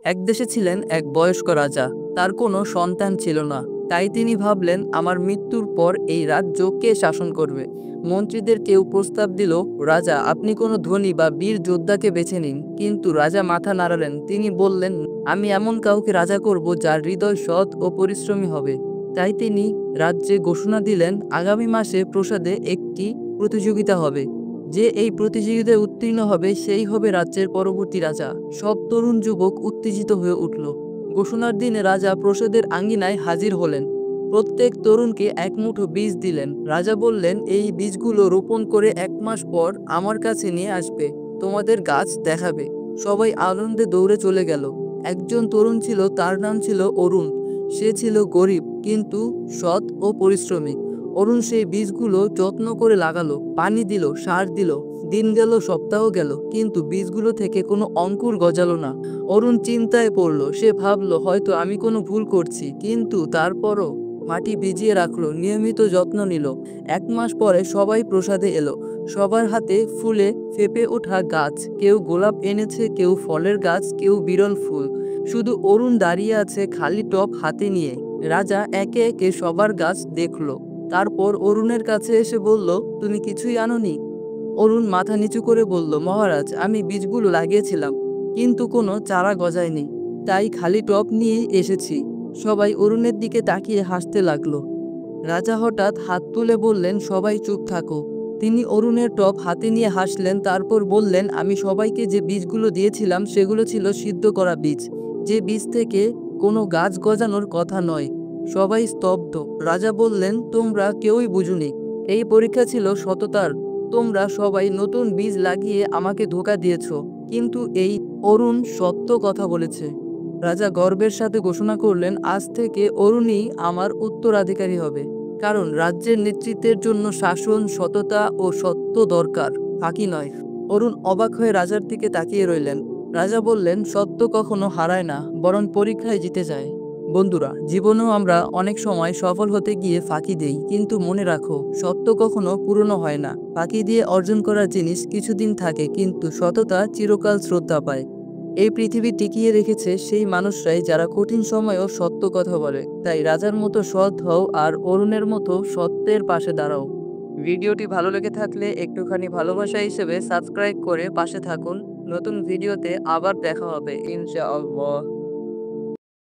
এক দেশে ছিলেন এক বয়স্ক রাজা। তার কোনো সন্তান ছিল না। তাই তিনি ভাবলেন, আমার মৃত্যুর পর এই রাজ্য কে শাসন করবে। মন্ত্রীদের কেউ প্রস্তাব দিল, রাজা আপনি কোনো ধনী বা বীর যোদ্ধাকে বেছে নিন। কিন্তু রাজা মাথা নাড়ালেন। তিনি বললেন, আমি এমন কাউকে রাজা করব যার হৃদয় সৎ ও পরিশ্রমী হবে। তাই তিনি রাজ্যে ঘোষণা দিলেন, আগামী মাসে প্রাসাদে একটি প্রতিযোগিতা হবে। যে এই প্রতিযোগিতায় উত্তীর্ণ হবে সেই হবে রাজ্যের পরবর্তী রাজা। সব তরুণ যুবক উত্তেজিত হয়ে উঠল। ঘোষণার দিনে রাজা প্রাসাদের আঙ্গিনায় হাজির হলেন। প্রত্যেক তরুণকে এক মুঠো বীজ দিলেন। রাজা বললেন, এই বীজগুলো রোপণ করে 1 মাস পর আমার কাছে নিয়ে আসবে, তোমাদের গাছ দেখাবে। সবাই আনন্দে দৌড়ে চলে গেল। একজন তরুণ ছিল, তার নাম ছিল অরুণ। সে ছিল গরিব কিন্তু সৎ ও পরিশ্রমী। অরুণ সেই বীজগুলো যত্ন করে লাগালো, পানি দিল, সার দিল। দিন গেল, সপ্তাহ গেল, কিন্তু বীজগুলো থেকে কোনো অঙ্কুর গজালো না। অরুণ চিন্তায় পড়ল। সে ভাবল, হয়তো আমি কোনো ভুল করছি। কিন্তু তারপরও মাটি ভিজিয়ে রাখলো, নিয়মিত যত্ন নিল। 1 মাস পরে সবাই প্রসাদে এলো। সবার হাতে ফুলে ফেঁপে ওঠা গাছ। কেউ গোলাপ এনেছে, কেউ ফলের গাছ, কেউ বিরল ফুল। শুধু অরুণ দাঁড়িয়ে আছে খালি টব হাতে নিয়ে। রাজা একে একে সবার গাছ দেখলো। তারপর অরুণের কাছে এসে বলল, তুমি কিছুই আনোনি? অরুণ মাথা নিচু করে বলল, মহারাজ আমি বীজগুলো লাগিয়েছিলাম, কিন্তু কোনো চারা গজায়নি, তাই খালি টব নিয়েই এসেছি। সবাই অরুণের দিকে তাকিয়ে হাসতে লাগলো। রাজা হঠাৎ হাত তুলে বললেন, সবাই চুপ থাকো। তিনি অরুণের টব হাতে নিয়ে হাসলেন, তারপর বললেন, আমি সবাইকে যে বীজগুলো দিয়েছিলাম সেগুলো ছিল সিদ্ধ করা বীজ, যে বীজ থেকে কোনো গাছ গজানোর কথা নয়। সবাই স্তব্ধ। রাজা বললেন, তোমরা কেউই বুঝুনি। এই পরীক্ষা ছিল সততার। তোমরা সবাই নতুন বীজ লাগিয়ে আমাকে ধোঁকা দিয়েছ, কিন্তু এই অরুণ সত্য কথা বলেছে। রাজা গর্বের সাথে ঘোষণা করলেন, আজ থেকে অরুণই আমার উত্তরাধিকারী হবে। কারণ রাজ্যের নেতৃত্বের জন্য শাসন, সততা ও সত্য দরকার, ফাঁকি নয়। অরুণ অবাক হয়ে রাজার দিকে তাকিয়ে রইলেন। রাজা বললেন, সত্য কখনো হারায় না, বরং পরীক্ষায় জিতে যায়। বন্ধুরা, জীবনেও আমরা অনেক সময় সফল হতে গিয়ে ফাঁকি দেই, কিন্তু মনে রাখো, সত্য কখনো পুরনো হয় না। ফাঁকি দিয়ে অর্জন করার জিনিস কিছুদিন থাকে, কিন্তু সততা চিরকাল শ্রদ্ধা পায়। এই পৃথিবী টিকিয়ে রেখেছে সেই মানুষরাই যারা কঠিন সময়েও সত্য কথা বলে। তাই রাজার মতো সৎ হও আর অরুণের মতো সত্যের পাশে দাঁড়াও। ভিডিওটি ভালো লেগে থাকলে একটুখানি ভালোবাসা হিসেবে সাবস্ক্রাইব করে পাশে থাকুন। নতুন ভিডিওতে আবার দেখা হবে ইনশাআল্লাহ।